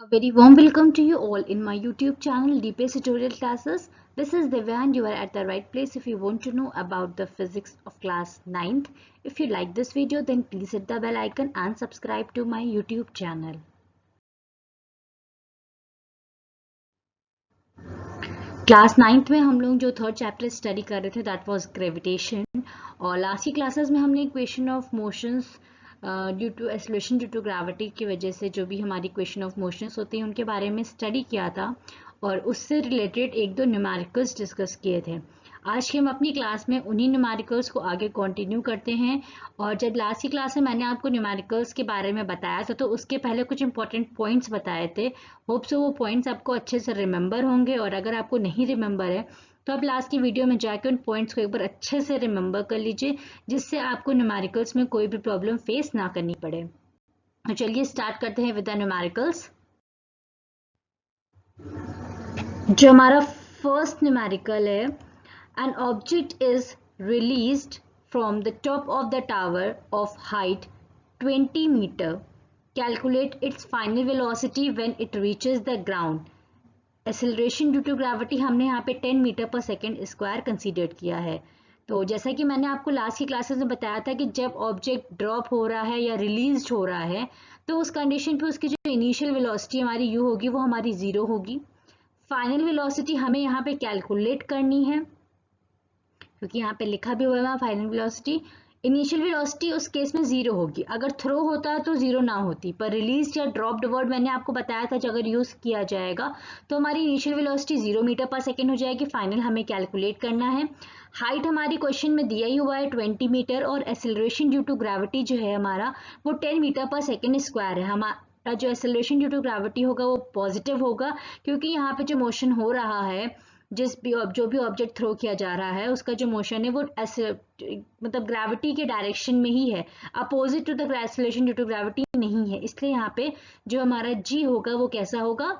A very warm welcome to you all in my YouTube channel DPS Tutorial Classes. This is Divya and you are at the right place if you want to know about the physics of class 9th. If you like this video then please hit the bell icon and subscribe to my YouTube channel. Class 9th में हम लोग जो third chapter study कर रहे थे that was gravitation और last की classes में हमने equation of motions due to acceleration due to gravity की वजह से जो भी हमारी इक्वेशन ऑफ मोशंस होती हैं उनके बारे में स्टडी किया था और उससे रिलेटेड एक दो न्यूमेरिकल्स डिस्कस किए थे। आज की हम अपनी क्लास में उन्हीं न्यूमेरिकल्स को आगे कंटिन्यू करते हैं और जब लास्ट की क्लास में मैंने आपको न्यूमेरिकल्स के बारे में बताया था तो उसके पहले कुछ इंपॉर्टेंट पॉइंट्स बताए थे। होप सो वो पॉइंट्स आपको अच्छे से रिमेंबर होंगे और अगर आपको नहीं रिमेंबर है तो आप लास्ट की वीडियो में जाकर उन पॉइंट्स को एक बार अच्छे से रिमेंबर कर लीजिए जिससे आपको न्यूमेरिकल्स में कोई भी प्रॉब्लम फेस ना करनी पड़े। तो चलिए स्टार्ट करते हैं विद द न्यूमेरिकल्स। जो हमारा फर्स्ट न्यूमेरिकल है, an object is released from the top of the tower of height 20 meter. Calculate its final velocity when it reaches the ground. Acceleration due to gravity हमने यहाँ पे 10 metre पर second square consider किया है। तो जैसा कि मैंने आपको लास्ट की क्लासेस में बताया था कि जब ऑब्जेक्ट ड्रॉप हो रहा है या रिलीज हो रहा है तो उस कंडीशन पे उसकी जो इनिशियल वेलोसिटी हमारी u होगी वो हमारी 0 होगी। फाइनल वेलोसिटी हमें यहाँ पे कैलकुलेट करनी है क्योंकि यहाँ पे लिखा भी हुआ है फाइनल वेलोसिटी। इनिशियल वेलोसिटी उस केस में 0 होगी, अगर थ्रो होता तो 0 ना होती, पर रिलीज या ड्रॉप्ड वर्ड मैंने आपको बताया था कि अगर यूज किया जाएगा तो हमारी इनिशियल वेलोसिटी 0 मीटर पर सेकेंड हो जाएगी। फाइनल हमें कैलकुलेट करना है। हाइट हमारी क्वेश्चन में दिया ही हुआ है 20 मीटर और एक्सेलरेशन ड्यू टू ग्रेविटी जो है हमारा वो 10 मीटर पर सेकेंड स्क्वायर है। हमारा जो एक्सेलरेशन ड्यू टू ग्रेविटी होगा वो पॉजिटिव होगा क्योंकि यहाँ पे जो मोशन हो रहा है जो भी ऑब्जेक्ट थ्रो किया जा रहा है उसका जो मोशन है वो मतलब ग्रेविटी के डायरेक्शन में ही है, opposite to the acceleration due to gravity नहीं है, इसलिए यहाँ पे जो हमारा g होगा वो कैसा होगा,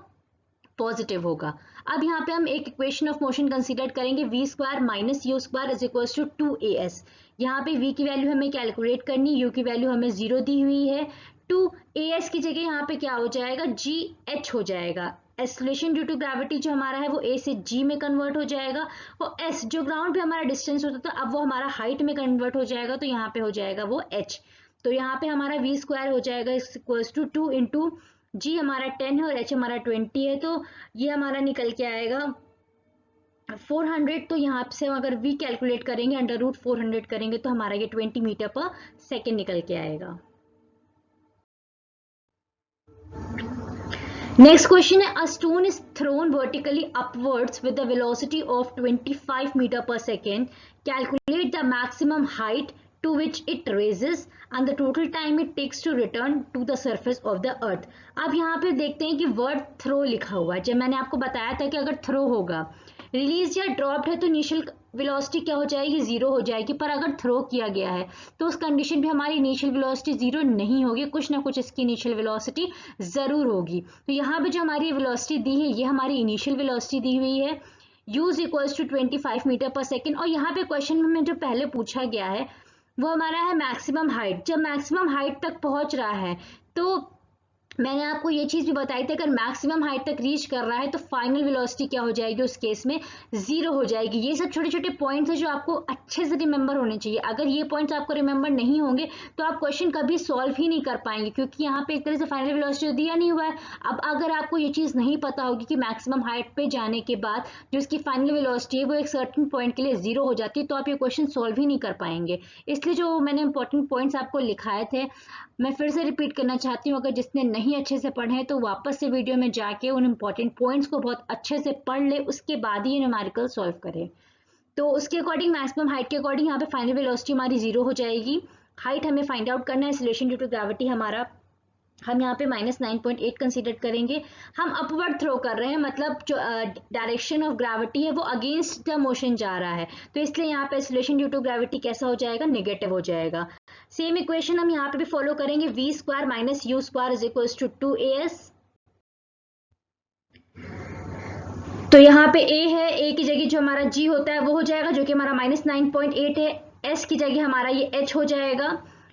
पॉजिटिव होगा। अब यहाँ पे हम एक इक्वेशन ऑफ मोशन कंसीडर करेंगे v square minus u square is equal to 2as। यहाँ पे v की वैल्यू हमें कैलकुलेट करनी, u की वैल्यू हमें 0 दी हुई है। 2as की जगह यहाँ पे क्या हो जाएगा, gh हो जाएगा। एक्सेलरेशन ड्यू टू ग्रेविटी जो हमारा है वो a से g में कन्वर्ट हो जाएगा और s जो ग्राउंड पे हमारा डिस्टेंस होता था अब वो हमारा हाइट में कन्वर्ट हो जाएगा तो यहाँ पे हो जाएगा वो h। तो यहाँ पे हमारा v स्क्वायर हो जाएगा इक्वल्स टू 2 इंटू g हमारा 10 है और h हमारा 20 है तो ये हमारा निकल के आएगा 400। तो यहाँ से हम अगर v कैलकुलेट करेंगे अंडर रूट 400 करेंगे तो हमारा ये 20 मीटर पर सेकेंड निकल के आएगा। Next question है, a stone is thrown vertically upwards with the velocity of 25 meter per second. Calculate the maximum height to which it raises and the total time it takes to return to the surface of the earth. अब यहाँ पे देखते हैं कि word throw लिखा हुआ है। जब मैंने आपको बताया था कि अगर थ्रो होगा, रिलीज या ड्रॉप्ड है तो इनिशियल वेलोसिटी क्या हो जाएगी, 0 हो जाएगी, पर अगर थ्रो किया गया है तो उस कंडीशन पे हमारी इनिशियल वेलोसिटी 0 नहीं होगी, कुछ ना कुछ इसकी इनिशियल वेलोसिटी जरूर होगी। तो यहाँ पे जो हमारी वेलोसिटी दी है ये हमारी इनिशियल वेलोसिटी दी हुई है, u is equals to 25 metre पर सेकेंड। और यहाँ पे क्वेश्चन में जो पहले पूछा गया है वो हमारा है मैक्सिमम हाइट। जब मैक्सिमम हाइट तक पहुंच रहा है तो मैंने आपको ये चीज भी बताई थी अगर मैक्सिमम हाइट तक रीच कर रहा है तो फाइनल वेलोसिटी क्या हो जाएगी, उस केस में 0 हो जाएगी। ये सब छोटे छोटे पॉइंट्स हैं जो आपको अच्छे से रिमेंबर होने चाहिए। अगर ये पॉइंट्स आपको रिमेंबर नहीं होंगे तो आप क्वेश्चन कभी सॉल्व ही नहीं कर पाएंगे क्योंकि यहाँ पे एक तरह से फाइनल वेलोसिटी दिया नहीं हुआ है। अब अगर आपको ये चीज नहीं पता होगी कि मैक्सिमम हाइट पे जाने के बाद जो इसकी फाइनल वेलोसिटी है वो एक सर्टेन पॉइंट के लिए 0 हो जाती है तो आप ये क्वेश्चन सॉल्व ही नहीं कर पाएंगे। इसलिए जो मैंने इंपॉर्टेंट पॉइंट्स आपको लिखाए थे मैं फिर से रिपीट करना चाहती हूँ, अगर जिसने नहीं अच्छे से पढ़े तो वापस से वीडियो में जाके उन इंपॉर्टेंट पॉइंट्स को बहुत अच्छे से पढ़ ले, उसके बाद ही ये न्यूमेरिकल सॉल्व करें। तो उसके अकॉर्डिंग मैक्सिमम हाइट के अकॉर्डिंग यहाँ पे फाइनल वेलोसिटी हमारी 0 हो जाएगी। हाइट हमें फाइंड आउट करना है, एक्सेलरेशन ड्यू टू ग्रेविटी हमारा हम यहाँ पे -9.8 कंसीडर करेंगे। हम अपवर्ड थ्रो कर रहे हैं मतलब जो डायरेक्शन ऑफ ग्रेविटी है वो अगेंस्ट द मोशन जा रहा है तो इसलिए यहाँ पे एक्सेलरेशन ड्यू टू ग्रेविटी कैसा हो जाएगा, नेगेटिव हो जाएगा। सेम इक्वेशन हम यहाँ पे भी फॉलो करेंगे, v square minus u square is equals to 2as। तो यहाँ पे a है, a की जगह जो हमारा g होता है वो हो जाएगा जो कि हमारा -9.8 है, s की जगह हमारा ये h हो जाएगा।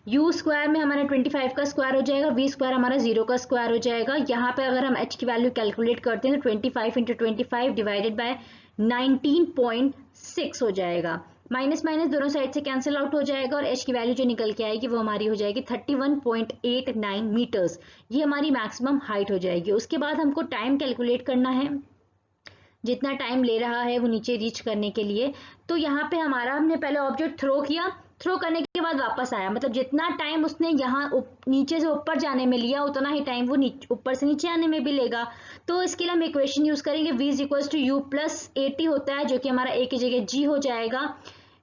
u स्क्वायर में हमारा 25 का स्क्वायर हो जाएगा, v स्क्वायर हमारा 0 का स्क्वायर हो जाएगा। यहाँ पे अगर हम h की वैल्यू कैलकुलेट करते हैं तो 25 इंटू 25 डिवाइडेड बाय 19.6 हो जाएगा। माइनस माइनस दोनों साइड से कैंसिल आउट हो जाएगा और h की वैल्यू जो निकल के आएगी वो हमारी हो जाएगी 31.89 मीटर्स। ये हमारी मैक्सिमम हाइट हो जाएगी। उसके बाद हमको टाइम कैलकुलेट करना है, जितना टाइम ले रहा है वो नीचे रीच करने के लिए। तो यहाँ पे हमारा हमने पहले ऑब्जेक्ट थ्रो किया, थ्रो करने के बाद वापस आया, मतलब जितना टाइम उसने यहाँ नीचे से ऊपर जाने में लिया उतना ही टाइम वो ऊपर से नीचे आने में भी लेगा। तो इसके लिए हम इक्वेशन यूज करेंगे, v is equal to u plus 80 होता है, जो कि हमारा a की जगह g हो जाएगा।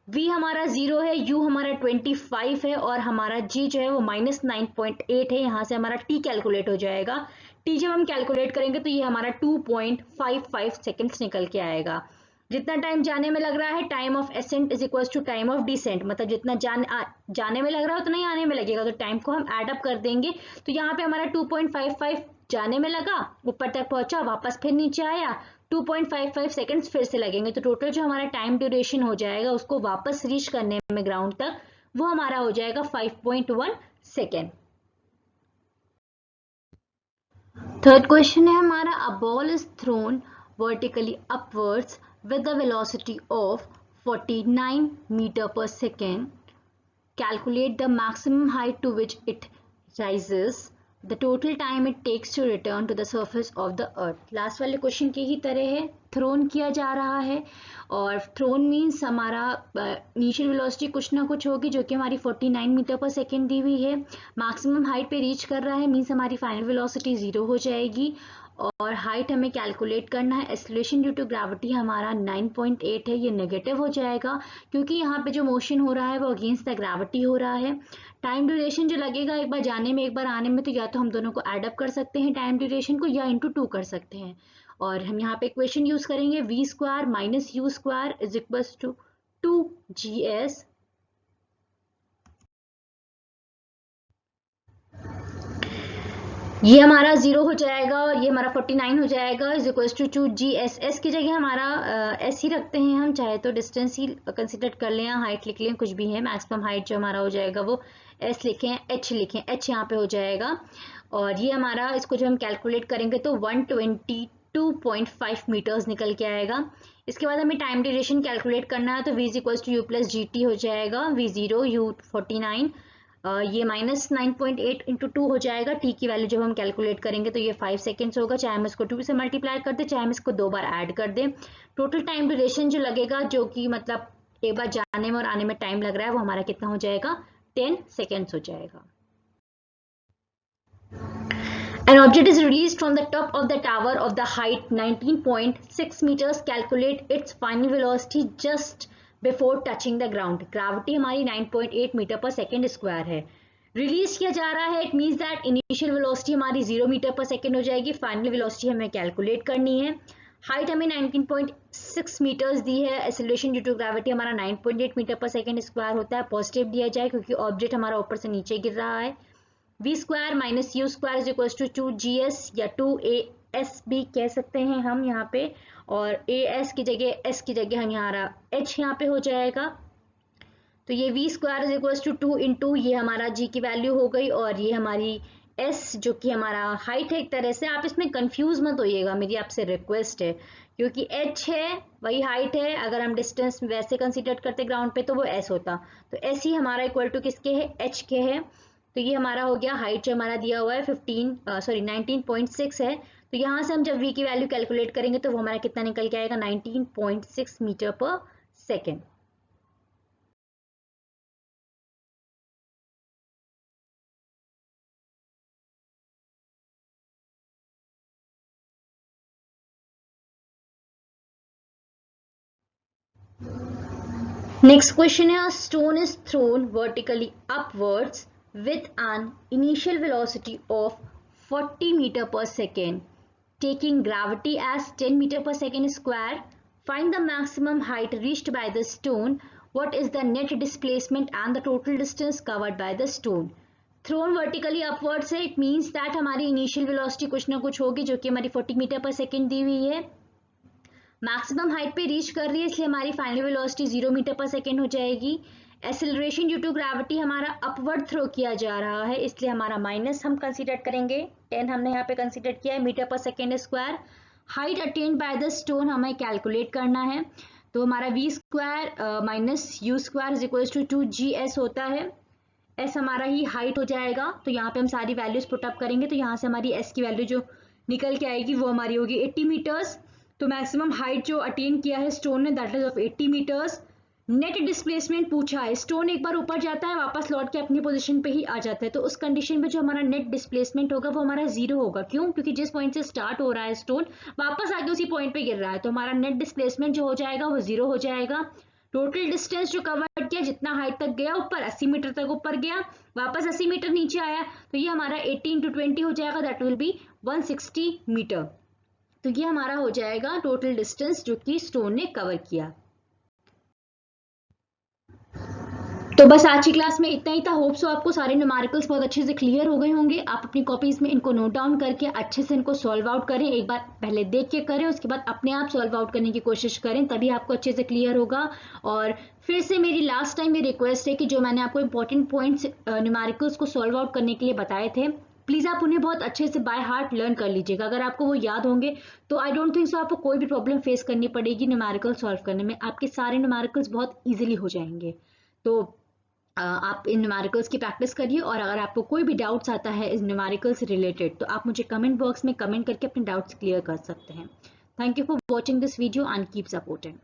v हमारा 0 है, u हमारा 25 है और हमारा g जो है वो -9.8 है। यहाँ से हमारा t कैलकुलेट हो जाएगा। t जब हम कैलकुलेट करेंगे तो ये हमारा 2.55 सेकेंड्स निकल के आएगा। जितना टाइम जाने में लग रहा है, time of ascent is equal to time of descent, मतलब जितना जाने में लग रहा है उतना ही आने में लगेगा। तो टाइम को हम एड अप कर देंगे। तो यहाँ पे हमारा 2.55 जाने में लगा, ऊपर तक पहुंचा, वापस फिर नीचे आया, 2.55 सेकेंड्स फिर से लगेंगे। तो टोटल जो हमारा टाइम ड्यूरेशन हो जाएगा उसको वापस रीच करने में ग्राउंड तक, वो हमारा हो जाएगा 5.1 सेकेंड। थर्ड क्वेश्चन है हमारा, a ball is throne vertically upwards with the velocity of 49 meter per second. Calculate the maximum height to which it rises, the total time it takes to return to the surface of the earth. Last वाले question की ही तरह है, throne किया जा रहा है और throne means हमारा इनिशियल वेलोसिटी कुछ ना कुछ होगी, जो कि हमारी 49 मीटर पर सेकेंड दी हुई है। मैक्सिमम हाइट पे रीच कर रहा है, मीन्स हमारी फाइनल वेलोसिटी 0 हो जाएगी और हाइट हमें कैलकुलेट करना है। एक्सेलरेशन ड्यू टू ग्रेविटी हमारा 9.8 है, ये नेगेटिव हो जाएगा क्योंकि यहाँ पे जो मोशन हो रहा है वो अगेंस्ट द ग्रेविटी हो रहा है। टाइम ड्यूरेशन जो लगेगा एक बार जाने में एक बार आने में, तो या तो हम दोनों को एड अप कर सकते हैं टाइम ड्यूरेशन को, या इंटू 2 कर सकते हैं। और हम यहाँ पे इक्वेशन यूज करेंगे, v square minus u square is equal to 2gs ये हमारा 0 हो जाएगा और ये हमारा 49 हो जाएगा, is equal to 2gs। s की जगह हमारा s ही रखते हैं हम, चाहे तो डिस्टेंस ही कंसिडर कर लें या हाइट लिख लें, कुछ भी है। मैक्सिमम हाइट जो हमारा हो जाएगा वो s लिखें, h लिखें, h यहाँ पे हो जाएगा। और ये हमारा, इसको जब हम कैलकुलेट करेंगे तो 122.5 मीटर्स निकल के आएगा। इसके बाद हमें टाइम ड्यूरेशन कैलकुलेट करना है, तो v is equal to u plus g t हो जाएगा, v0 u 49, ये -9.8 इंटू 2 हो जाएगा। t की वैल्यू जब हम कैलकुलेट करेंगे तो ये 5 सेकेंड्स होगा, चाहे हम इसको 2 से मल्टीप्लाई कर दें, चाहे हम इसको 2 बार ऐड कर दें। टोटल टाइम ड्यूरेशन जो लगेगा, जो कि मतलब एक बार जाने में और आने में टाइम लग रहा है, वो हमारा कितना हो जाएगा, 10 सेकेंड्स हो जाएगा। An object is released from the top of the tower of the height 19.6 meters. Calculate its final velocity just before touching the ground. Gravity हमारी 9.8 मीटर पर सेकेंड स्क्वायर है। रिलीज किया जा रहा है, it means that initial velocity हमारी 0 metre पर second हो जाएगी, फाइनल वेलोसिटी हमें कैलकुलेट करनी है। हाइट हमें 19.6 मीटर्स दी है, एक्सेलरेशन ड्यू टू ग्रेविटी हमारा 9.8 मीटर पर सेकेंड स्क्वायर होता है, पॉजिटिव दिया जाए क्योंकि ऑब्जेक्ट हमारा ऊपर से नीचे गिर रहा है। v square minus u square is equal to 2gs या 2as भी कह सकते हैं हम यहाँ पे, और as की जगह s की जगह हम यहाँ h यहाँ पे हो जाएगा। तो ये v square is equal to 2 into ये हमारा g की वैल्यू हो गई और ये हमारी s जो कि हमारा हाइट है। एक तरह से आप इसमें कंफ्यूज मत होइएगा, मेरी आपसे रिक्वेस्ट है, क्योंकि h है वही हाइट है, अगर हम डिस्टेंस वैसे कंसिडर करते ग्राउंड पे तो वो s होता, तो s ही हमारा इक्वल टू किसके है, h के है। तो ये हमारा हो गया, हाइट जो हमारा दिया हुआ है 19.6 है, तो यहाँ से हम जब v की वैल्यू कैलकुलेट करेंगे तो वो हमारा कितना निकल के आएगा, 19.6 मीटर पर सेकेंड। Next question है, a stone is thrown vertically upwards with an initial velocity of 40 meter per second, taking gravity as 10 meter per second square. Find the maximum height reached by the stone. What is the net displacement and the total distance covered by the stone? Thrown vertically upwards है, it means that हमारी initial velocity कुछ ना कुछ होगी, जो कि हमारी 40 metre पर सेकेंड दी हुई है। मैक्सिमम हाइट पे रीच कर रही है, इसलिए हमारी फाइनल वेलोसिटी 0 मीटर पर सेकेंड हो जाएगी। एक्सेलरेशन ड्यू टू ग्रेविटी हमारा अपवर्ड थ्रो किया जा रहा है, इसलिए हमारा माइनस हम कंसीडर करेंगे। 10 हमने यहाँ पे कंसीडर किया है मीटर पर second square. Height attained by the stone हमें कैलकुलेट करना है, तो हमारा v square minus u square is equal to 2GS होता है। s हमारा ही हाइट हो जाएगा, तो यहाँ पे हम सारी वैल्यूज पुट अप करेंगे, तो यहाँ से हमारी s की वैल्यू जो निकल के आएगी वो हमारी होगी 80 मीटर्स। तो मैक्सिमम हाइट जो अटेन किया है स्टोन ने that is of 80 metres. Net displacement पूछा है, स्टोन एक बार ऊपर जाता है वापस लौट के अपनी पोजीशन पे ही आ जाता है, तो उस कंडीशन में जो हमारा नेट डिस्प्लेसमेंट होगा वो हमारा 0 होगा। क्यों? क्योंकि जिस पॉइंट से स्टार्ट हो रहा है स्टोन वापस आके उसी पॉइंट पे गिर रहा है, तो हमारा नेट डिस्प्लेसमेंट जो हो जाएगा वो 0 हो जाएगा। टोटल डिस्टेंस जो कवर किया, जितना हाइट तक गया ऊपर 80 मीटर तक ऊपर गया, वापस 80 मीटर नीचे आया, तो ये हमारा 80 × 20 हो जाएगा, दैट विल बी 160 मीटर। तो ये हमारा हो जाएगा टोटल डिस्टेंस जो कि स्टोन ने कवर किया। तो बस आज की क्लास में इतना ही था। होप सो आपको सारे न्यूमेरिकल्स बहुत अच्छे से क्लियर हो गए होंगे। आप अपनी कॉपीज में इनको नोट डाउन करके अच्छे से इनको सॉल्व आउट करें, एक बार पहले देख के करें, उसके बाद अपने आप सॉल्व आउट करने की कोशिश करें, तभी आपको अच्छे से क्लियर होगा। और फिर से मेरी लास्ट टाइम ये रिक्वेस्ट है कि जो मैंने आपको इंपॉर्टेंट पॉइंट्स न्यूमेरिकल्स को सॉल्व आउट करने के लिए बताए थे, प्लीज़ आप उन्हें बहुत अच्छे से बाय हार्ट लर्न कर लीजिएगा। अगर आपको वो याद होंगे तो आई डोंट थिंक सो आपको कोई भी प्रॉब्लम फेस करनी पड़ेगी न्यूमेरिकल सॉल्व करने में, आपके सारे न्यूमेरिकल्स बहुत ईजिली हो जाएंगे। तो आप इन न्यूमेरिकल्स की प्रैक्टिस करिए, और अगर आपको कोई भी डाउट्स आता है इस न्यूमेरिकल से रिलेटेड तो आप मुझे कमेंट बॉक्स में कमेंट करके अपने डाउट्स क्लियर कर सकते हैं। Thank you for watching this video and keep supporting.